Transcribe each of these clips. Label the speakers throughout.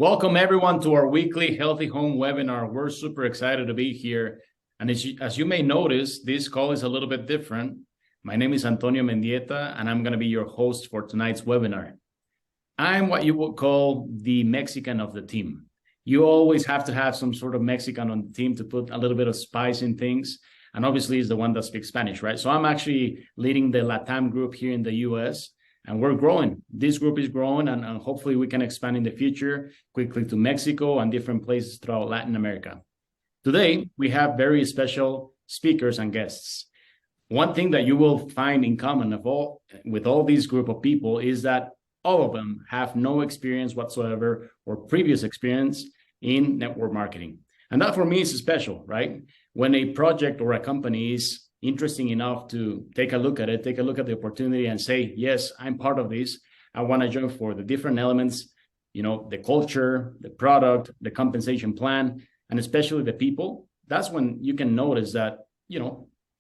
Speaker 1: Welcome everyone to our weekly Healthy Home Webinar. We're super excited to be here. And as you may notice, this call is a little bit different. My name is Antonio Mendieta, and I'm going to be your host for tonight's webinar. I'm what you would call the Mexican of the team. You always have to have some sort of Mexican on the team to put a little bit of spice in things. And obviously, it's the one that speaks Spanish, right? So I'm actually leading the LATAM group here in the US. And we're growing. This group is growing, and hopefully we can expand in the future quickly to Mexico and different places throughout Latin America. Today, we have very special speakers and guests. One thing that you will find in common with all these group of people is that all of them have no experience whatsoever or previous experience in network marketing. And that for me is special, right? When a project or a company is interesting enough to take a look at it, take a look at the opportunity and say, yes, I'm part of this. I want to join for the different elements, the culture, the product, the compensation plan, and especially the people. That's when you can notice that,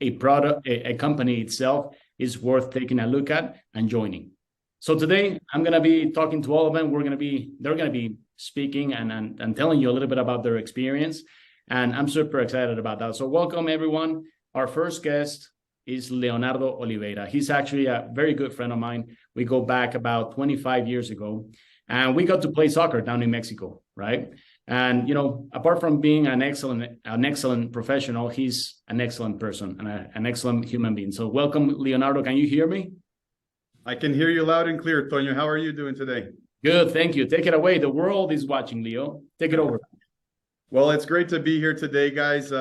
Speaker 1: a company itself is worth taking a look at and joining. So today I'm going to be talking to all of them. They're going to be speaking and telling you a little bit about their experience. And I'm super excited about that. So welcome everyone. Our first guest is Leonardo Oliveira. He's actually a very good friend of mine. We go back about 25 years ago, and we got to play soccer down in Mexico, right? And, apart from being an excellent professional, he's an excellent person and an excellent human being. So welcome, Leonardo. Can you hear me?
Speaker 2: I can hear you loud and clear, Toño. How are you doing today?
Speaker 1: Good, thank you. Take it away. The world is watching, Leo. Take it over.
Speaker 2: Well, it's great to be here today, guys.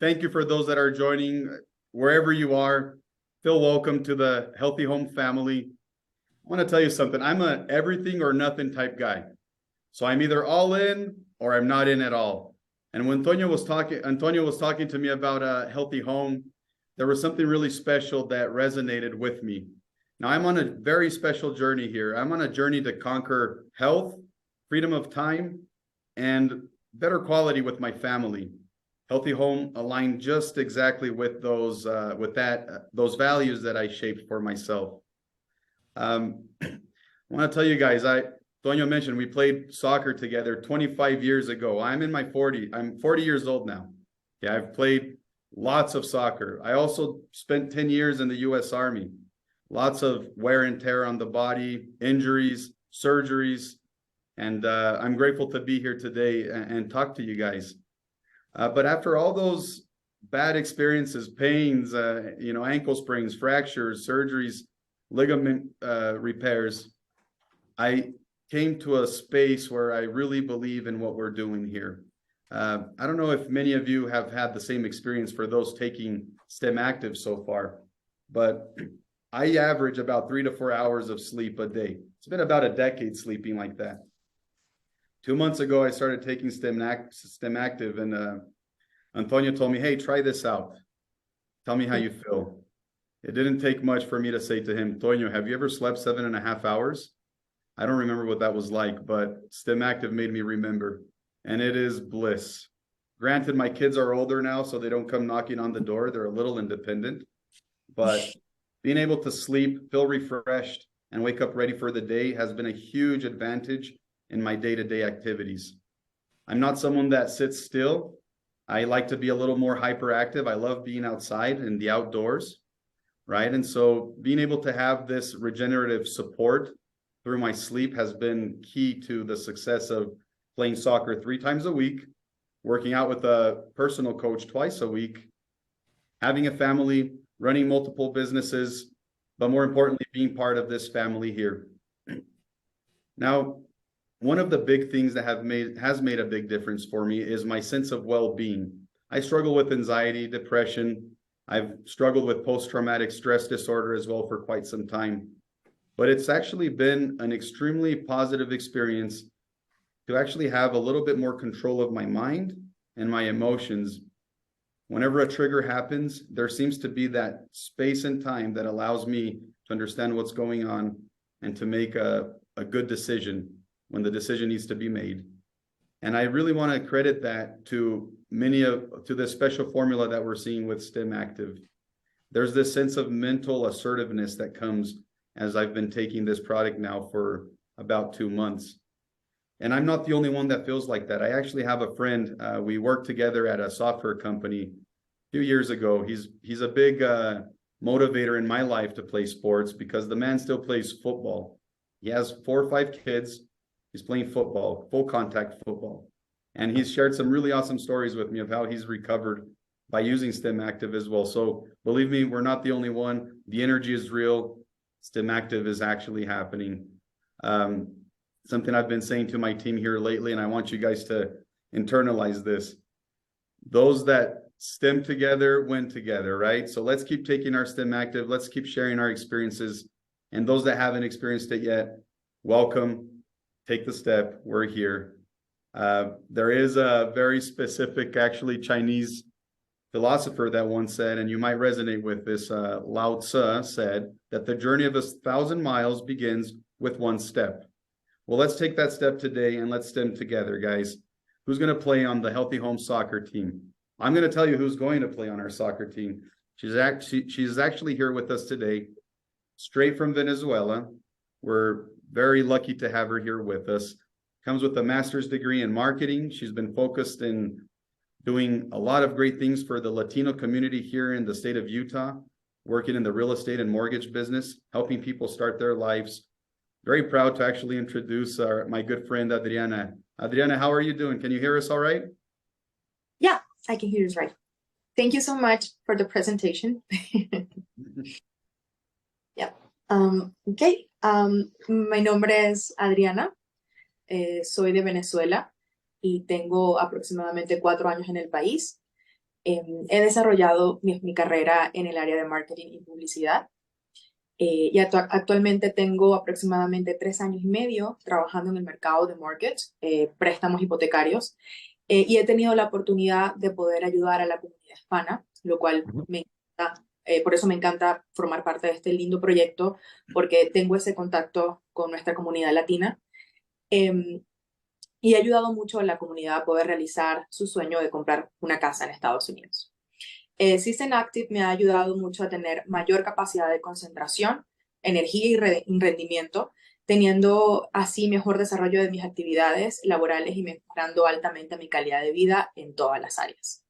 Speaker 2: Thank you for those that are joining wherever you are. Feel welcome to the Healthy Home family. I want to tell you something. I'm a everything or nothing type guy. So I'm either all in or I'm not in at all. And when Antonio was talking to me about a healthy home, there was something really special that resonated with me. Now I'm on a very special journey here. I'm on a journey to conquer health, freedom of time, and better quality with my family. Healthy Home aligned just exactly with those values that I shaped for myself. I want to tell you guys, Toño mentioned we played soccer together 25 years ago. I'm 40 years old now. Yeah, I've played lots of soccer. I also spent 10 years in the US Army. Lots of wear and tear on the body, injuries, surgeries, and I'm grateful to be here today and talk to you guys. But after all those bad experiences, pains, ankle sprains, fractures, surgeries, ligament repairs, I came to a space where I really believe in what we're doing here. I don't know if many of you have had the same experience for those taking STEM Active so far, but I average about 3 to 4 hours of sleep a day. It's been about a decade sleeping like that. 2 months ago, I started taking STEM Active, and Antonio told me, hey, try this out. Tell me how you feel. It didn't take much for me to say to him, Toño, have you ever slept 7.5 hours? I don't remember what that was like, but STEM Active made me remember, and it is bliss. Granted, my kids are older now, so they don't come knocking on the door. They're a little independent, but being able to sleep, feel refreshed, and wake up ready for the day has been a huge advantage in my day-to-day activities. I'm not someone that sits still. I like to be a little more hyperactive. I love being outside in the outdoors, right? And so being able to have this regenerative support through my sleep has been key to the success of playing soccer 3 times a week, working out with a personal coach twice a week, having a family, running multiple businesses, but more importantly, being part of this family here. Now, one of the big things that has made a big difference for me is my sense of well-being. I struggle with anxiety, depression. I've struggled with post-traumatic stress disorder as well for quite some time. But it's actually been an extremely positive experience to actually have a little bit more control of my mind and my emotions. Whenever a trigger happens, there seems to be that space and time that allows me to understand what's going on and to make a good decision when the decision needs to be made. And I really want to credit that to the special formula that we're seeing with STEM Active. There's this sense of mental assertiveness that comes as I've been taking this product now for about 2 months. And I'm not the only one that feels like that. I actually have a friend. We worked together at a software company a few years ago. He's a big motivator in my life to play sports because the man still plays football. He has 4 or 5 kids. He's playing football, full contact football. And he's shared some really awesome stories with me of how he's recovered by using STEM Active as well. So believe me, we're not the only one. The energy is real. STEM Active is actually happening. Something I've been saying to my team here lately, and I want you guys to internalize this. Those that STEM together win together, right? So let's keep taking our STEM Active. Let's keep sharing our experiences. And those that haven't experienced it yet, welcome. Take the step. We're here. There is a very specific, actually, Chinese philosopher that once said, and you might resonate with this, Lao Tzu said, that the journey of 1,000 miles begins with 1 step. Well, let's take that step today and let's STEM together, guys. Who's going to play on the Healthy Home soccer team? I'm going to tell you who's going to play on our soccer team. She's actually here with us today, straight from Venezuela. We're very lucky to have her here with us. Comes with a master's degree in marketing. She's been focused in doing a lot of great things for the Latino community here in the state of Utah, working in the real estate and mortgage business, helping people start their lives. Very proud to actually introduce my good friend, Adriana. Adriana, how are you doing? Can you hear us all right?
Speaker 3: Yeah, I can hear you right. Thank you so much for the presentation. Yeah. Okay. Mi nombre es Adriana. Soy de Venezuela y tengo aproximadamente 4 años en el país. He desarrollado mi carrera en el área de marketing y publicidad. Y actualmente tengo aproximadamente 3 años y medio trabajando en el mercado de mortgage, préstamos hipotecarios, y he tenido la oportunidad de poder ayudar a la comunidad hispana, lo cual me encanta. Por eso me encanta formar parte de este lindo proyecto, porque tengo ese contacto con nuestra comunidad latina. Y he ayudado mucho a la comunidad a poder realizar su sueño de comprar una casa en Estados Unidos. System Active me ha ayudado mucho a tener mayor capacidad de concentración, energía y rendimiento, teniendo así mejor desarrollo de mis actividades laborales y mejorando altamente mi calidad de vida en todas las áreas.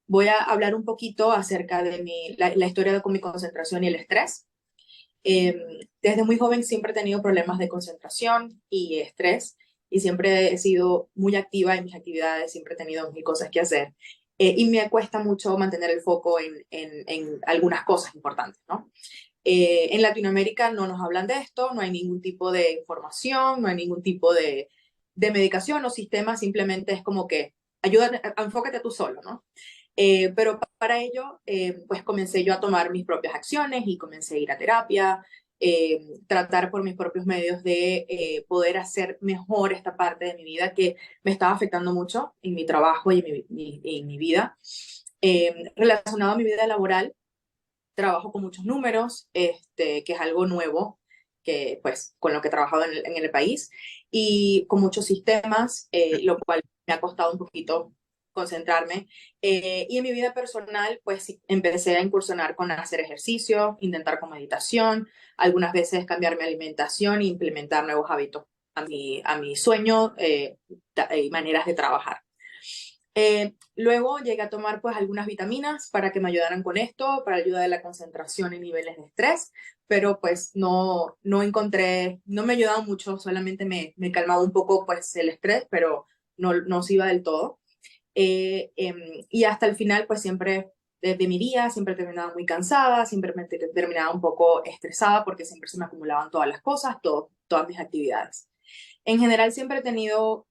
Speaker 3: Voy a hablar un poquito acerca de la historia con mi concentración y el estrés. Desde muy joven siempre he tenido problemas de concentración y estrés y siempre he sido muy activa en mis actividades, siempre he tenido mil cosas que hacer. Y me cuesta mucho mantener el foco en algunas cosas importantes, ¿no? En Latinoamérica no nos hablan de esto, no hay ningún tipo de información, no hay ningún tipo de medicación o sistema, simplemente es como que enfócate tú solo, ¿no? Pero para ello, pues comencé yo a tomar mis propias acciones y comencé a ir a terapia, tratar por mis propios medios de poder hacer mejor esta parte de mi vida que me estaba afectando mucho en mi trabajo y en mi vida. Relacionado a mi vida laboral, trabajo con muchos números, que es algo nuevo, que, pues, con lo que he trabajado en el país, y con muchos sistemas, lo cual me ha costado un poquito concentrarme. Y en mi vida personal, pues sí, empecé a incursionar con hacer ejercicio, intentar con meditación, algunas veces cambiar mi alimentación e implementar nuevos hábitos a mi sueño y maneras de trabajar. Luego llegué a tomar pues algunas vitaminas para que me ayudaran con esto, para ayudar a la concentración y niveles de estrés, pero pues no me ayudaba mucho, solamente me calmaba un poco pues el estrés, pero no se iba del todo. Y hasta el final pues siempre de mi día, siempre terminaba muy cansada, siempre me terminaba un poco estresada porque siempre se me acumulaban todas las cosas, todas mis actividades. En general siempre he tenido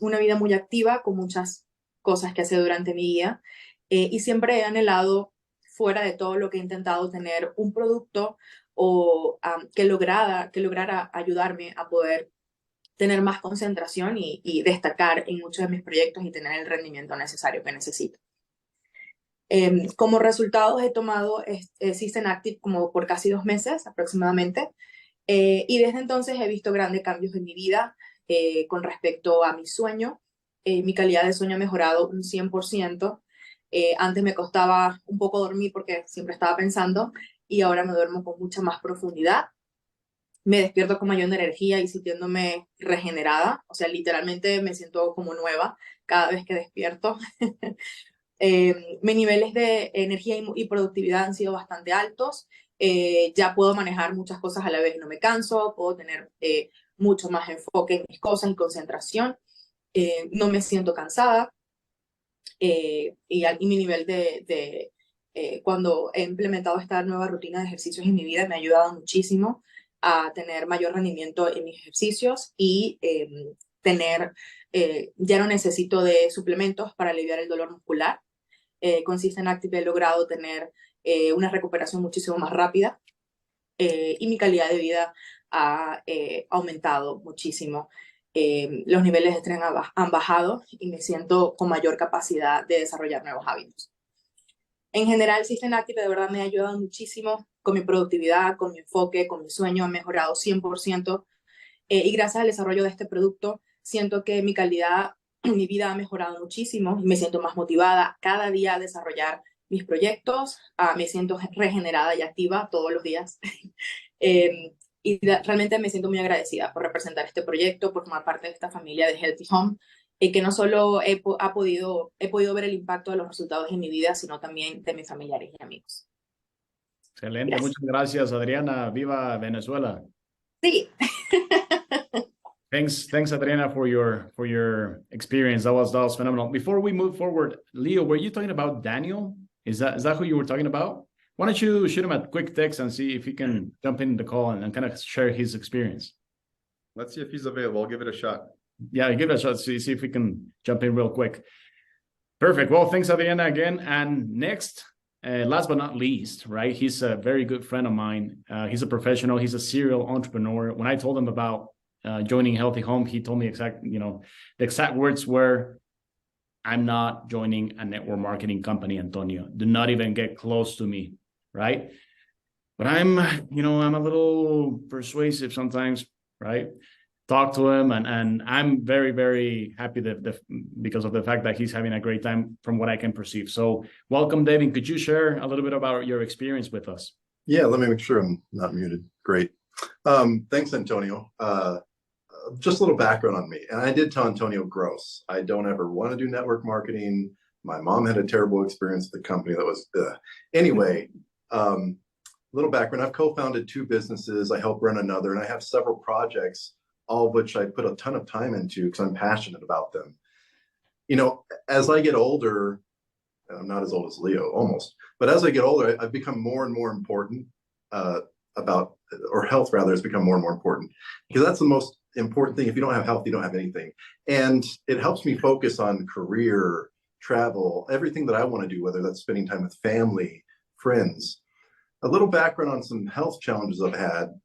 Speaker 3: una vida muy activa con muchas cosas que hacer durante mi día y siempre he anhelado, fuera de todo lo que he intentado, tener un producto o que lograra ayudarme a poder tener más concentración y destacar en muchos de mis proyectos y tener el rendimiento necesario que necesito. Como resultados he tomado System Active como por casi 2 meses aproximadamente y desde entonces he visto grandes cambios en mi vida con respecto a mi sueño. Mi calidad de sueño ha mejorado un 100%. Antes me costaba un poco dormir porque siempre estaba pensando y ahora me duermo con mucha más profundidad. me despierto con mayor energía y sintiéndome regenerada, o sea, literalmente me siento como nueva cada vez que despierto. Mis niveles de energía y productividad han sido bastante altos. Ya puedo manejar muchas cosas a la vez, no me canso, puedo tener mucho más enfoque en mis cosas y concentración. No me siento cansada. Y mi nivel cuando he implementado esta nueva rutina de ejercicios en mi vida me ha ayudado muchísimo a tener mayor rendimiento en mis ejercicios y ya no necesito de suplementos para aliviar el dolor muscular. Con System Active he logrado tener una recuperación muchísimo más rápida y mi calidad de vida ha aumentado muchísimo. Los niveles de estrés han bajado y me siento con mayor capacidad de desarrollar nuevos hábitos. En general, System Active de verdad me ha ayudado muchísimo con mi productividad, con mi enfoque, con mi sueño, ha mejorado 100%. Y gracias al desarrollo de este producto, siento que mi calidad, mi vida ha mejorado muchísimo y me siento más motivada cada día a desarrollar mis proyectos. Me siento regenerada y activa todos los días. Realmente me siento muy agradecida por representar este proyecto, por formar parte de esta familia de Healthy Home, que no solo he podido ver el impacto de los resultados en mi vida, sino también de mis familiares y amigos.
Speaker 1: Excelente,
Speaker 3: Gracias.
Speaker 1: muchas gracias, Adriana. Viva Venezuela.
Speaker 3: Sí.
Speaker 1: Thanks, Adriana, for your experience. That was phenomenal. Before we move forward, Leo, were you talking about Daniel? Is that who you were talking about? Why don't you shoot him a quick text and see if he can jump in the call and kind of share his experience?
Speaker 2: Let's see if he's available. I'll give it a shot.
Speaker 1: Yeah, give it a shot. See if we can jump in real quick. Perfect. Well, thanks, Adriana, again. And next, last but not least, right? He's a very good friend of mine. He's a professional. He's a serial entrepreneur. When I told him about joining Healthy Home, he told me the exact words were, "I'm not joining a network marketing company, Antonio. Do not even get close to me," right? But I'm a little persuasive sometimes, right? Talk to him, and I'm very, very happy because of the fact that he's having a great time from what I can perceive. So welcome, David. Could you share a little bit about your experience with us?
Speaker 4: Yeah, let me make sure I'm not muted. Great. Thanks, Antonio. Just a little background on me. And I did tell Antonio gross, I don't ever want to do network marketing. My mom had a terrible experience with the company that was, anyway, little background. I've co-founded 2 businesses. I help run another, and I have several projects, all of which I put a ton of time into because I'm passionate about them. As I get older, I'm not as old as Leo, almost, but as I get older, I've become more and more important health rather has become more and more important, because that's the most important thing. If you don't have health, you don't have anything. And it helps me focus on career, travel, everything that I want to do, whether that's spending time with family, friends. A little background on some health challenges I've had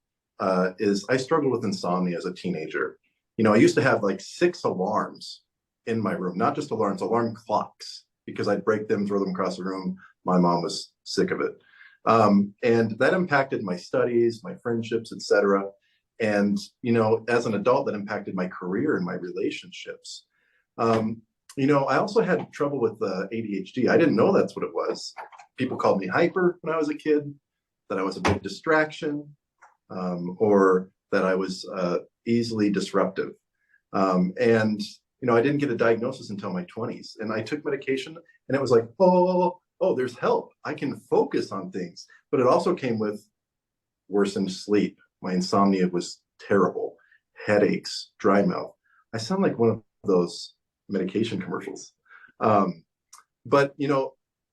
Speaker 4: is I struggled with insomnia as a teenager. I used to have like 6 alarms in my room, not just alarms, alarm clocks, because I'd break them, throw them across the room. My mom was sick of it. And that impacted my studies, my friendships, etc. And, as an adult, that impacted my career and my relationships. I also had trouble with ADHD. I didn't know that's what it was. People called me hyper when I was a kid, that I was a big distraction, or that I was easily disruptive. And I didn't get a diagnosis until my 20s. And I took medication, and it was like, oh, there's help. I can focus on things. But it also came with worsened sleep. My insomnia was terrible. Headaches, dry mouth. I sound like one of those medication commercials. But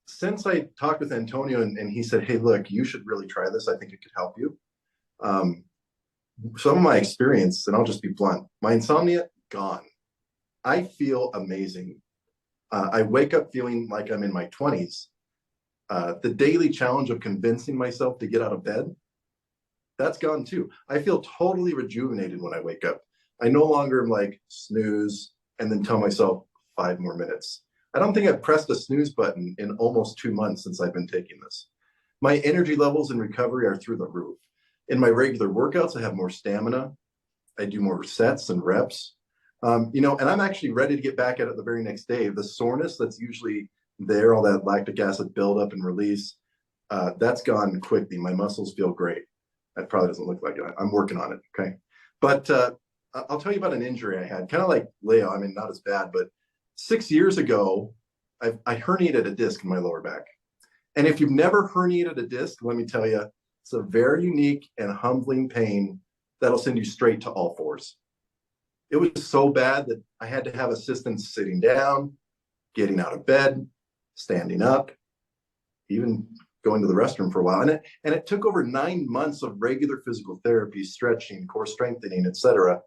Speaker 4: since I talked with Antonio and he said, hey, look, you should really try this. I think it could help you. Some of my experience, and I'll just be blunt, my insomnia, gone. I feel amazing. I wake up feeling like I'm in my 20s. The daily challenge of convincing myself to get out of bed, that's gone too. I feel totally rejuvenated when I wake up. I no longer am like snooze and then tell myself 5 more minutes. I don't think I've pressed a snooze button in almost 2 months since I've been taking this. My energy levels in recovery are through the roof. In my regular workouts, I have more stamina. I do more sets and reps. And I'm actually ready to get back at it the very next day. The soreness that's usually there, all that lactic acid buildup and release, that's gone quickly. My muscles feel great. That probably doesn't look like it. I'm working on it. Okay. But I'll tell you about an injury I had, kind of like Leo. I mean, not as bad, but 6 years ago, I herniated a disc in my lower back. And if you've never herniated a disc, let me tell you, it's a very unique and humbling pain that'll send you straight to all fours. It was so bad that I had to have assistance sitting down, getting out of bed, standing up, even going to the restroom for a while. And it took over 9 months of regular physical therapy, stretching, core strengthening, etc.,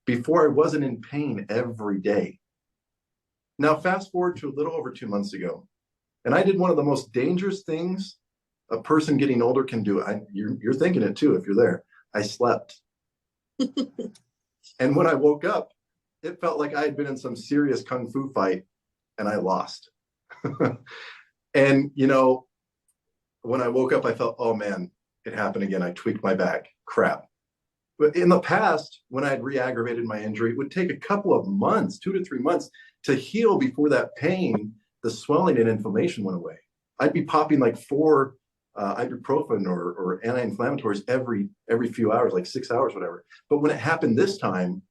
Speaker 4: before I wasn't in pain every day. Now, fast forward to a little over 2 months ago, and I did one of the most dangerous things a person getting older can do. You're thinking it too if you're there. I slept. And when I woke up, it felt like I had been in some serious kung fu fight and I lost. And, you know, when I woke up, I felt, oh man, it happened again. I tweaked my back. Crap. But in the past, when I had re-aggravated my injury, it would take a couple of months, 2 to 3 months to heal before that pain, the swelling and inflammation went away. I'd be popping like 4 ibuprofen or anti-inflammatories every few hours, like 6 hours, whatever. But when it happened this time,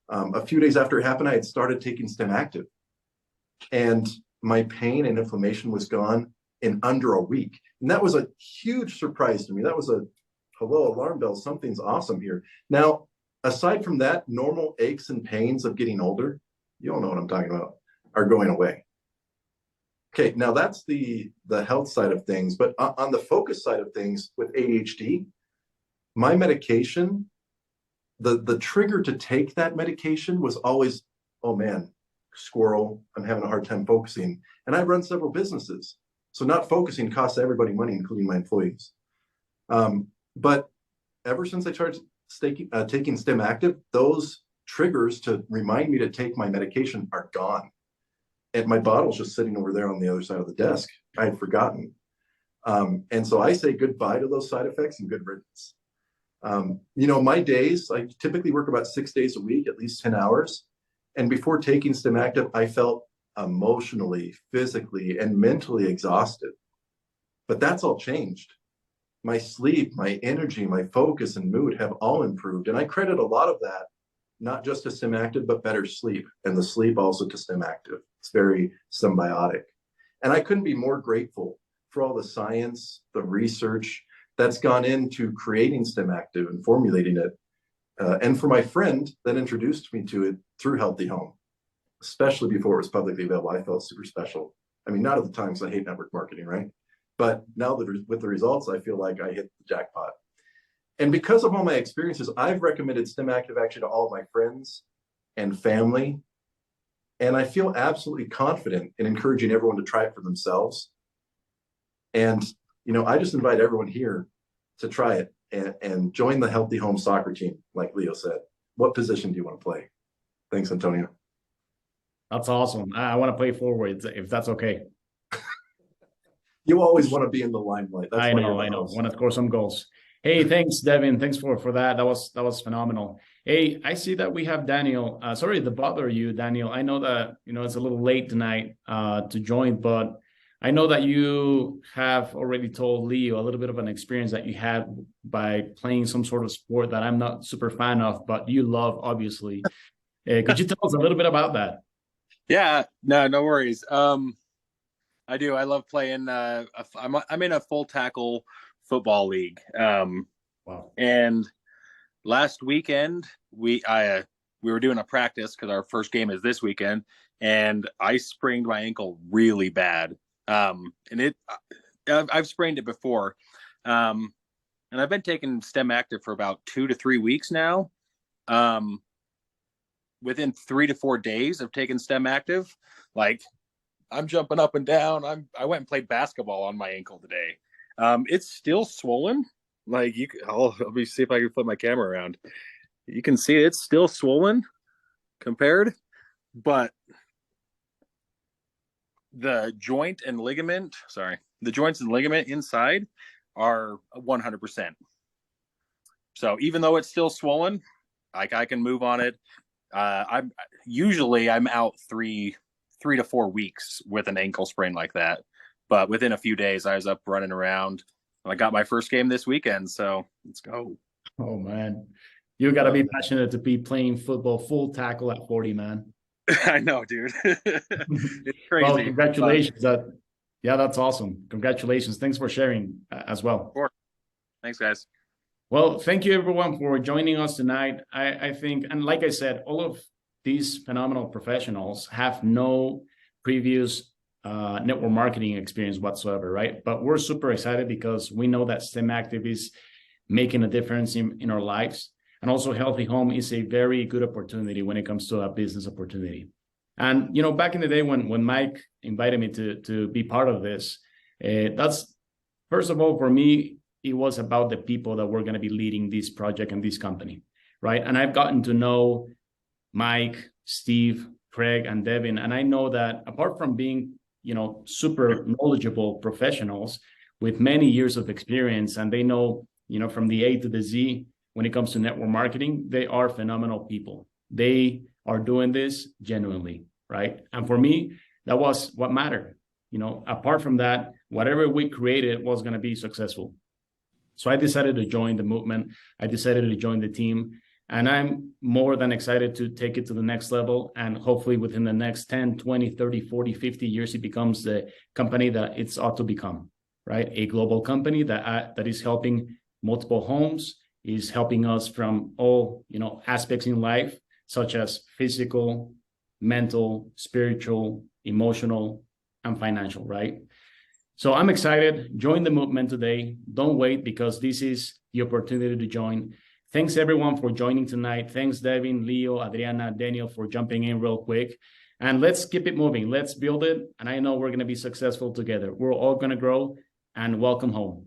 Speaker 4: a few days after it happened, I had started taking Stem Active. And my pain and inflammation was gone in under a week. And that was a huge surprise to me. That was a hello, alarm bell, something's awesome here. Now, aside from that, normal aches and pains of getting older, you all know what I'm talking about, are going away. Okay, now that's the health side of things. But on the focus side of things with ADHD, my medication, the trigger to take that medication was always, oh man, squirrel, I'm having a hard time focusing. And I run several businesses. So not focusing costs everybody money, including my employees. But ever since I started taking Stem Active, those triggers to remind me to take my medication are gone. And my bottle's just sitting over there on the other side of the desk. I had forgotten. And so I say goodbye to those side effects and good riddance. You know, my days, I typically work about 6 days a week, at least 10 hours. And before taking Stem Active, I felt emotionally, physically, and mentally exhausted. But that's all changed. My sleep, my energy, my focus and mood have all improved. And I credit a lot of that, not just to Stem Active, but better sleep. And the sleep also to Stem Active. It's very symbiotic. And I couldn't be more grateful for all the science, the research that's gone into creating Stem Active and formulating it. And for my friend that introduced me to it through Healthy Home, especially before it was publicly available, I felt super special. I mean, not at the time because I hate network marketing, right? But now that with the results, I feel like I hit the jackpot. And because of all my experiences, I've recommended Stem Active actually to all of my friends and family. And I feel absolutely confident in encouraging everyone to try it for themselves. And, you know, I just invite everyone here to try it and join the Healthy Home soccer team, like Leo said. What position do you want to play? Thanks, Antonio.
Speaker 1: That's awesome. I want to play forward if that's okay.
Speaker 4: You always want to be in the limelight. That's
Speaker 1: I know. Want to score some goals. Hey, thanks, Devin. Thanks for that. That was phenomenal. Hey, I see that we have Daniel. Sorry to bother you, Daniel. I know that it's a little late tonight to join, but I know that you have already told Leo a little bit of an experience that you had by playing some sort of sport that I'm not super fan of, but you love, obviously. Could you tell us a little bit about that?
Speaker 5: Yeah, no worries. I do. I love playing. I'm in a full tackle football league.
Speaker 1: Wow.
Speaker 5: And last weekend we were doing a practice because our first game is this weekend, and I sprained my ankle really bad. And I've sprained it before. And I've been taking Stem Active for about 2 to 3 weeks now. Within 3 to 4 days of taking Stem Active, like I'm jumping up and down. I went and played basketball on my ankle today. It's still swollen. Like let me see if I can flip my camera around. You can see it's still swollen compared, but the joints and ligament inside are 100%. So even though it's still swollen, like I can move on it. I'm out 3 to 4 weeks with an ankle sprain like that. But within a few days, I was up running around. I got my first game this weekend, so let's go.
Speaker 1: Oh man, you got to be passionate to be playing football full tackle at 40, man.
Speaker 5: I know, dude. It's
Speaker 1: Well,
Speaker 5: crazy.
Speaker 1: congratulations. Yeah, that's awesome. Congratulations. Thanks for sharing as well.
Speaker 5: Sure. Thanks, guys.
Speaker 1: Well, thank you everyone for joining us tonight. I think, and like I said, all of these phenomenal professionals have no previous network marketing experience whatsoever, right? But we're super excited because we know that STEM Active is making a difference in our lives. And also Healthy Home is a very good opportunity when it comes to a business opportunity. And, you know, back in the day when Mike invited me to be part of this, that's, first of all, for me, it was about the people that were going to be leading this project and this company, right? And I've gotten to know Mike, Steve, Craig, and Devin. And I know that apart from being, you know, super knowledgeable professionals with many years of experience, and they know, you know, from the A to the Z, when it comes to network marketing, they are phenomenal people. They are doing this genuinely, right? And for me, that was what mattered. You know, apart from that, whatever we created was going to be successful. So I decided to join the movement. I decided to join the team. And I'm more than excited to take it to the next level. And hopefully within the next 10, 20, 30, 40, 50 years, it becomes the company that it's ought to become, right? A global company that is helping multiple homes, is helping us from all, you know, aspects in life, such as physical, mental, spiritual, emotional, and financial, right? So I'm excited. Join the movement today. Don't wait, because this is the opportunity to join. Thanks everyone for joining tonight. Thanks Devin, Leo, Adriana, Daniel for jumping in real quick. And let's keep it moving. Let's build it. And I know we're going to be successful together. We're all going to grow, and welcome home.